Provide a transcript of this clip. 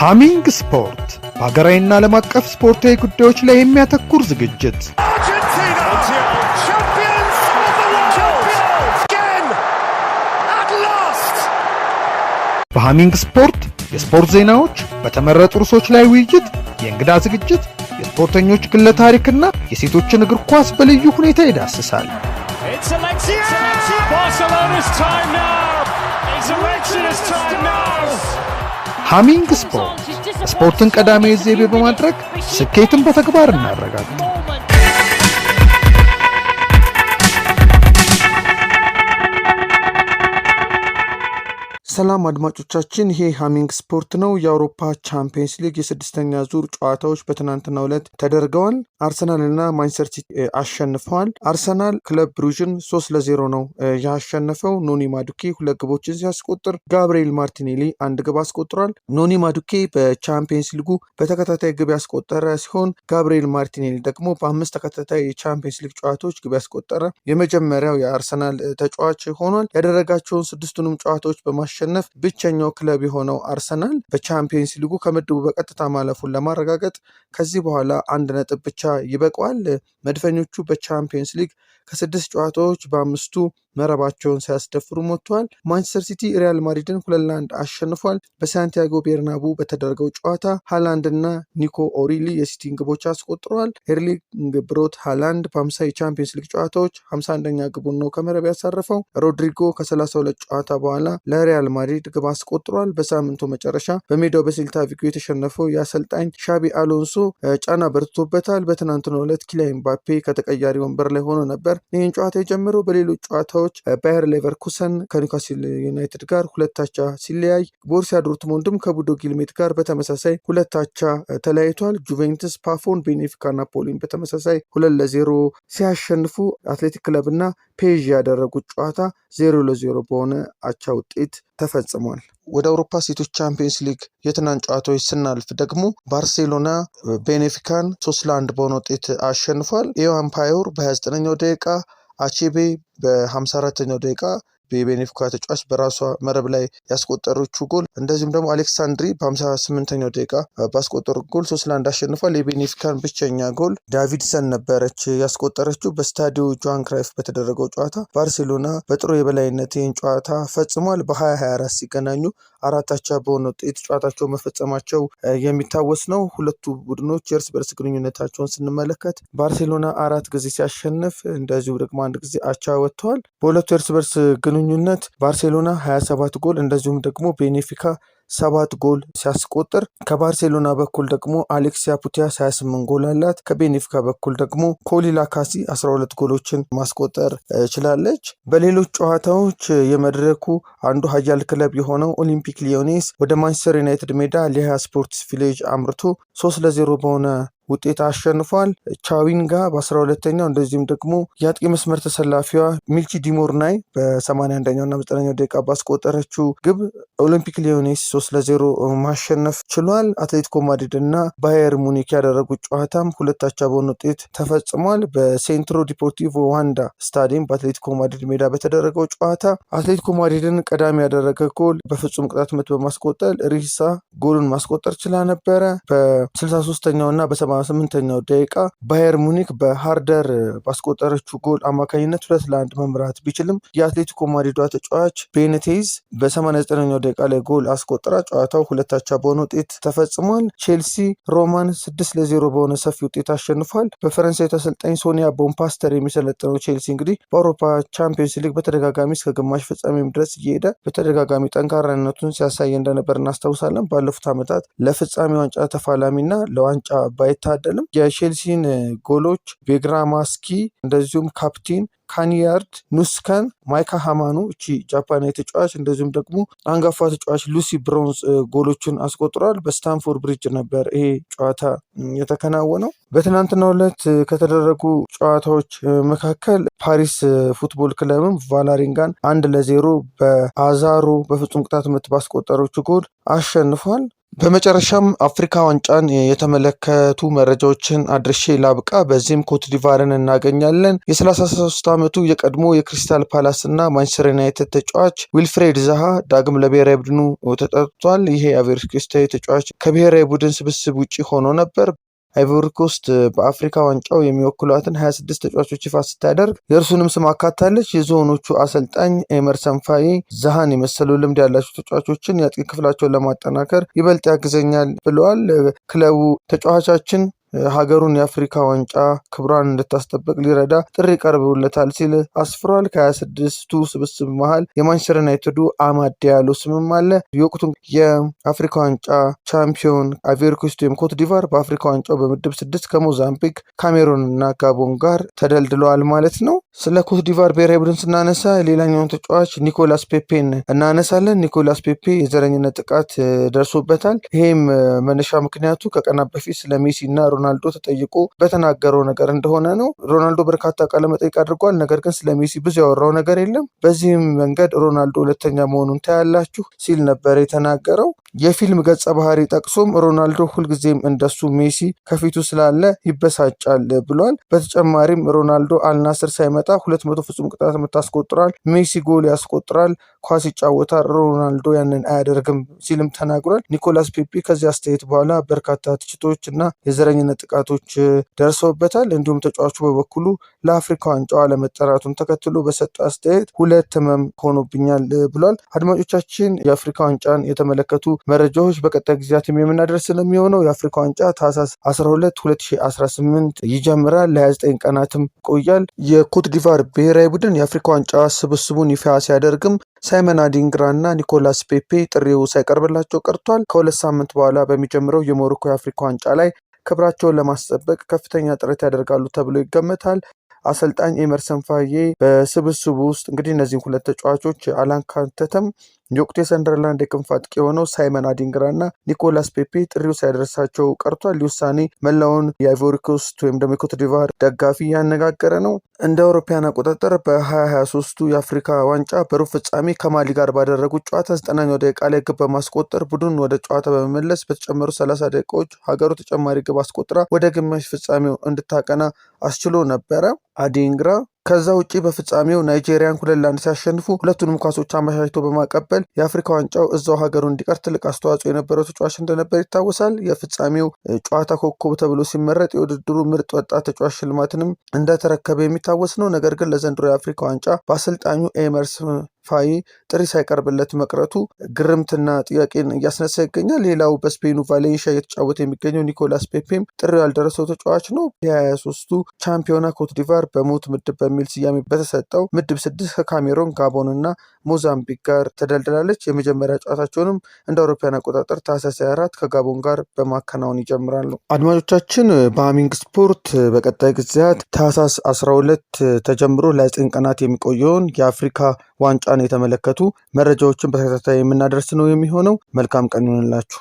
ሃሚንግ ስፖርት በሀገራዊና ዓለም አቀፍ ስፖርታዊ ጉዳዮች ላይ የሚያተኩር ዝግጅት። በሃሚንግ ስፖርት የስፖርት ዜናዎች፣ በተመረጡ ርዕሶች ላይ ውይይት፣ የእንግዳ ዝግጅት፣ የስፖርተኞች ግለ ታሪክና የሴቶችን እግር ኳስ በልዩ ሁኔታ ይዳስሳል። ሃሚንግ ስፖርት ስፖርትን ቀዳሚ ዘይቤ በማድረግ ስኬትን በተግባር እናረጋግጥ። ሰላም አድማጮቻችን፣ ይሄ ሃሚንግ ስፖርት ነው። የአውሮፓ ቻምፒየንስ ሊግ የስድስተኛ ዙር ጨዋታዎች በትናንትናው ዕለት ተደርገዋል። አርሰናልና ማንቸስተር ሲቲ አሸንፈዋል። አርሰናል ክለብ ብሩዥን 3-0 ነው ያሸነፈው። ኖኒ ማዱኬ ሁለት ግቦችን ሲያስቆጥር ጋብሪኤል ማርቲኔሊ አንድ ግብ አስቆጥሯል። ኖኒ ማዱኬ በቻምፒየንስ ሊጉ በተከታታይ ግብ ያስቆጠረ ሲሆን ጋብሪኤል ማርቲኔሊ ደግሞ በ5 ተከታታይ የቻምፒየንስ ሊግ ጨዋታዎች ግብ ያስቆጠረ የመጀመሪያው የአርሰናል ተጫዋች ሆኗል። ያደረጋቸውን ስድስቱንም ጨዋታዎች በማሸነፍ ብቸኛው ክለብ የሆነው አርሰናል በቻምፒየንስ ሊጉ ከምድቡ በቀጥታ ማለፉን ለማረጋገጥ ከዚህ በኋላ 1 ነጥብ ብቻ ይበቃዋል። መድፈኞቹ በቻምፒየንስ ሊግ ከ6 ጨዋታዎች በ5ቱ መረባቸውን ሲያስደፍሩ ሞጥተዋል። ማንቸስተር ሲቲ ሪያል ማድሪድን 2-1 አሸንፏል። በሳንቲያጎ ቤርናቡ በተደረገው ጨዋታ ሃላንድ እና ኒኮ ኦሪሊ የሲቲን ግቦች አስቆጥረዋል። ኤርሊንግ ብሮት ሃላንድ በ50 የቻምፒየንስ ሊግ ጨዋታዎች 51ኛ ግቡን ነው ከመረብ ያሳረፈው። ሮድሪጎ ከ32 ጨዋታ በኋላ ለሪያል ማድሪድ ግብ አስቆጥሯል። በሳምንቱ መጨረሻ በሜዳው በሴልታ ቪጎ የተሸነፈው የአሰልጣኝ ሻቢ አሎንሶ ጫና በርቶበታል። በትናንትናው ዕለት ኪሊያን ምባፔ ከተቀያሪ ወንበር ላይ ሆኖ ነበር ይህን ጨዋታ የጀመረው። በሌሎች ጨዋታዎች ባየር ሌቨርኩሰን ከኒውካስል ዩናይትድ ጋር 2-2 ሲለያይ፣ ቦሩሲያ ዶርትሙንድም ከቦዶ ግሊምት ጋር በተመሳሳይ 2-2 ተለያይቷል። ጁቬንቱስ ፓፎን፣ ቤኔፊካ ናፖሊን በተመሳሳይ 2-0 ሲያሸንፉ፣ አትሌቲክ ክለብ እና ፔዥ ያደረጉት ጨዋታ 0-0 በሆነ አቻ ውጤት ተፈጽሟል። ወደ አውሮፓ ሴቶች ቻምፒየንስ ሊግ የትናንት ጨዋታዎች ስናልፍ ደግሞ ባርሴሎና ቤኔፊካን 3-1 በሆነ ውጤት አሸንፏል። ኢዮአን ፓዮር በ29ኛው ደቂቃ፣ አቼቤ በ54ኛው ደቂቃ የቤኔፊካ ተጫዋች በራሷ መረብ ላይ ያስቆጠረችው ጎል፣ እንደዚሁም ደግሞ አሌክሳንድሪ በ58ኛው ደቂቃ ባስቆጠሩ ጎል 3-1 አሸንፏል። የቤኔፊካን ብቸኛ ጎል ዳቪድሰን ነበረች ያስቆጠረችው። በስታዲዮ ጆሃን ክራይፍ በተደረገው ጨዋታ ባርሴሎና በጥሩ የበላይነት ይህን ጨዋታ ፈጽሟል። በ2024 ሲገናኙ 4-4 በሆነ ውጤት ጨዋታቸው መፈጸማቸው የሚታወስ ነው። ሁለቱ ቡድኖች የእርስ በርስ ግንኙነታቸውን ስንመለከት ባርሴሎና 4 ጊዜ ሲያሸንፍ፣ እንደዚሁ ደግሞ 1 ጊዜ አቻ ወጥተዋል። በሁለቱ የእርስ በርስ ግንኙነት ባርሴሎና 27 ጎል እንደዚሁም ደግሞ ቤኔፊካ 7 ጎል ሲያስቆጥር፣ ከባርሴሎና በኩል ደግሞ አሌክሲያ ፑቲያስ 28 ጎል አላት። ከቤኔፊካ በኩል ደግሞ ኮሊላ ካሲ 12 ጎሎችን ማስቆጠር ችላለች። በሌሎች ጨዋታዎች የመድረኩ አንዱ ሀያል ክለብ የሆነው ኦሊምፒክ ሊዮኔስ ወደ ማንቸስተር ዩናይትድ ሜዳ ሊሃ ስፖርትስ ቪሌጅ አምርቶ 3-0 በሆነ ውጤት አሸንፏል። ቻዊንጋ በ12ኛው እንደዚሁም ደግሞ የአጥቂ መስመር ተሰላፊዋ ሚልቺ ዲሞርናይ በ81ኛው እና 9ኛው ደቂቃ ባስቆጠረችው ግብ ኦሊምፒክ ሊዮኔስ 3-0 ማሸነፍ ችሏል። አትሌቲኮ ማድሪድ እና ባየር ሙኒክ ያደረጉት ጨዋታም 2-2 በሆነ ውጤት ተፈጽሟል። በሴንትሮ ዲፖርቲቮ ዋንዳ ስታዲየም በአትሌቲኮ ማድሪድ ሜዳ በተደረገው ጨዋታ አትሌቲኮ ማድሪድን ቀዳሚ ያደረገ ጎል በፍጹም ቅጣት ምት በማስቆጠር ሪሳ ጎሉን ማስቆጠር ችላ ነበረ። በ63ኛው እና በ78ኛው ደቂቃ ባየር ሙኒክ በሃርደር ባስቆጠረችው ጎል አማካኝነት 2-1 መምራት ቢችልም የአትሌቲኮ ማድሪዷ ተጫዋች ቤኔቴዝ በ89ኛው ደቂቃ ላይ ጎል አስቆጥራ ጨዋታው 2-2 በሆነ ውጤት ተፈጽሟል። ቼልሲ ሮማን 6-0 በሆነ ሰፊ ውጤት አሸንፏል። በፈረንሳይ ተሰልጣኝ ሶኒያ ቦምፓስተር የሚሰለጥነው ቼልሲ እንግዲህ በአውሮፓ ቻምፒየንስ ሊግ በተደጋጋሚ እስከ ግማሽ ፍጻሜም ድረስ እየሄደ በተደጋጋሚ ጠንካራነቱን ሲያሳይ እንደነበር እናስታውሳለን። ባለፉት ዓመታት ለፍጻሜ ዋንጫ ተፋላሚና ለዋንጫ ባይታደልም የቼልሲን ጎሎች ቤግራማስኪ እንደዚሁም ካፕቲን ካኒያርድ፣ ኑስካን፣ ማይካ ሃማኑ እቺ ጃፓናዊ ተጫዋች እንደዚሁም ደግሞ አንጋፋ ተጫዋች ሉሲ ብሮንዝ ጎሎችን አስቆጥሯል። በስታንፎርድ ብሪጅ ነበር ይሄ ጨዋታ የተከናወነው። በትናንትናው ዕለት ከተደረጉ ጨዋታዎች መካከል ፓሪስ ፉትቦል ክለብም ቫላሪንጋን 1-0 በአዛሮ በፍጹም ቅጣት ምት ባስቆጠረችው ጎል አሸንፏል። በመጨረሻም አፍሪካ ዋንጫን የተመለከቱ መረጃዎችን አድርሼ ላብቃ። በዚህም ኮትዲቫርን እናገኛለን። የ33 ዓመቱ የቀድሞ የክሪስታል ፓላስ እና ማንቸስተር ዩናይትድ ተጫዋች ዊልፍሬድ ዛሃ ዳግም ለብሔራዊ ቡድኑ ተጠርቷል። ይሄ አይቮሪ ኮስታዊ ተጫዋች ከብሔራዊ ቡድን ስብስብ ውጭ ሆኖ ነበር። አይቮሪ ኮስት በአፍሪካ ዋንጫው የሚወክሏትን 26 ተጫዋቾች ይፋ ስታደርግ የእርሱንም ስም አካታለች። የዞኖቹ አሰልጣኝ ኤመርሰን ፋዬ ዛሃን የመሰሉ ልምድ ያላቸው ተጫዋቾችን የአጥቂ ክፍላቸውን ለማጠናከር ይበልጥ ያግዘኛል ብለዋል። ክለቡ ተጫዋቻችን ሀገሩን የአፍሪካ ዋንጫ ክብሯን እንድታስጠብቅ ሊረዳ ጥሪ ቀርቦለታል ሲል አስፍሯል። ከ26ቱ ስብስብ መሃል የማንቸስተር ዩናይትዱ አማድ ዲያሎ ስምም አለ። የወቅቱ የአፍሪካ ዋንጫ ቻምፒዮን አይቮሪ ኮስት ወይም ኮትዲቫር በአፍሪካ ዋንጫው በምድብ 6 ከሞዛምቢክ፣ ካሜሩን እና ጋቦን ጋር ተደልድለዋል ማለት ነው። ስለ ኮትዲቫር ብሔራዊ ቡድን ስናነሳ ሌላኛውን ተጫዋች ኒኮላስ ፔፔን እናነሳለን። ኒኮላስ ፔፔ የዘረኝነት ጥቃት ደርሶበታል። ይሄም መነሻ ምክንያቱ ከቀናት በፊት ስለ ሜሲ እና ሮናልዶ ተጠይቆ በተናገረው ነገር እንደሆነ ነው። ሮናልዶ በርካታ ቃለ መጠይቅ አድርጓል። ነገር ግን ስለ ሜሲ ብዙ ያወራው ነገር የለም። በዚህም መንገድ ሮናልዶ ሁለተኛ መሆኑን ታያላችሁ ሲል ነበር የተናገረው። የፊልም ገጸ ባህሪ ጠቅሶም ሮናልዶ ሁልጊዜም እንደሱ ሜሲ ከፊቱ ስላለ ይበሳጫል ብሏል። በተጨማሪም ሮናልዶ አልናስር ሳይመጣ 200 ፍጹም ቅጣት ምት ያስቆጥራል፣ ሜሲ ጎል ያስቆጥራል፣ ኳስ ይጫወታል፣ ሮናልዶ ያንን አያደርግም ሲልም ተናግሯል። ኒኮላስ ፔፔ ከዚህ አስተያየት በኋላ በርካታ ትችቶች እና የዘረኝነት ጥቃቶች ደርሰውበታል። እንዲሁም ተጫዋቹ በበኩሉ ለአፍሪካ ዋንጫው አለመጠራቱን ተከትሎ በሰጠ አስተያየት ሁለት ህመም ሆኖብኛል ብሏል። አድማጮቻችን የአፍሪካ ዋንጫን የተመለከቱ መረጃዎች በቀጣይ ጊዜያትም የምናደርስ ስለሚሆነው የአፍሪካ ዋንጫ ታህሳስ 12 2018 ይጀምራል። ለ29 ቀናትም ይቆያል። የኮትዲቫር ብሔራዊ ቡድን የአፍሪካ ዋንጫ ስብስቡን ይፋ ሲያደርግም ሳይመን አዲንግራ እና ኒኮላስ ፔፔ ጥሪው ሳይቀርብላቸው ቀርቷል። ከ2 ሳምንት በኋላ በሚጀምረው የሞሮኮ የአፍሪካ ዋንጫ ላይ ክብራቸውን ለማስጠበቅ ከፍተኛ ጥረት ያደርጋሉ ተብሎ ይገመታል። አሰልጣኝ ኤመርሰን ፋዬ በስብስቡ ውስጥ እንግዲህ እነዚህን ሁለት ተጫዋቾች አላካተተም። የወቅቱ የሰንደርላንድ የክንፍ አጥቂ የሆነው ሳይመን አዲንግራ እና ኒኮላስ ፔፔ ጥሪው ሳይደርሳቸው ቀርቷል። ይህ ውሳኔ መላውን የአይቮሪ ኮስት ወይም ደግሞ የኮትዲቫር ደጋፊ ያነጋገረ ነው። እንደ አውሮፓውያን አቆጣጠር በ2023ቱ የአፍሪካ ዋንጫ በሩብ ፍጻሜ ከማሊ ጋር ባደረጉት ጨዋታ 90ኛው ደቂቃ ላይ ግብ በማስቆጠር ቡድኑን ወደ ጨዋታ በመመለስ በተጨመሩ 30 ደቂቃዎች ሀገሩ ተጨማሪ ግብ አስቆጥራ ወደ ግማሽ ፍጻሜው እንድታቀና አስችሎ ነበረ። አዲንግራ ከዛ ውጪ በፍጻሜው ናይጄሪያን 2-1 ሲያሸንፉ ሁለቱንም ኳሶች አመቻችቶ በማቀበል የአፍሪካ ዋንጫው እዛው ሀገሩ እንዲቀር ትልቅ አስተዋጽኦ የነበረው ተጫዋች እንደነበር ይታወሳል። የፍጻሜው ጨዋታ ኮከብ ተብሎ ሲመረጥ የውድድሩ ምርጥ ወጣት ተጫዋች ሽልማትንም እንደተረከበ የሚታወስ ነው። ነገር ግን ለዘንድሮ የአፍሪካ ዋንጫ በአሰልጣኙ ኤመርሰን ፋዬ ጥሪ ሳይቀርብለት መቅረቱ ግርምትና ጥያቄን እያስነሳ ይገኛል። ሌላው በስፔኑ ቫሌንሺያ እየተጫወተ የሚገኘው ኒኮላስ ፔፔም ጥሪው ያልደረሰው ተጫዋች ነው። የ23ቱ ቻምፒዮና ኮትዲቫር በሞት ምድብ በሚል ስያሜ በተሰጠው ምድብ 6 ከካሜሮን፣ ጋቦን እና ሞዛምቢክ ጋር ተደልድላለች። የመጀመሪያ ጨዋታቸውንም እንደ አውሮፓውያን አቆጣጠር ታህሳስ 24 ከጋቦን ጋር በማከናወን ይጀምራሉ። አድማጮቻችን በሃሚንግ ስፖርት በቀጣይ ጊዜያት ታህሳስ 12 ተጀምሮ ለ9 ቀናት የሚቆየውን የአፍሪካ ዋንጫን የተመለከቱ መረጃዎችን በተከታታይ የምናደርስ ነው የሚሆነው። መልካም ቀን ይሆንላችሁ።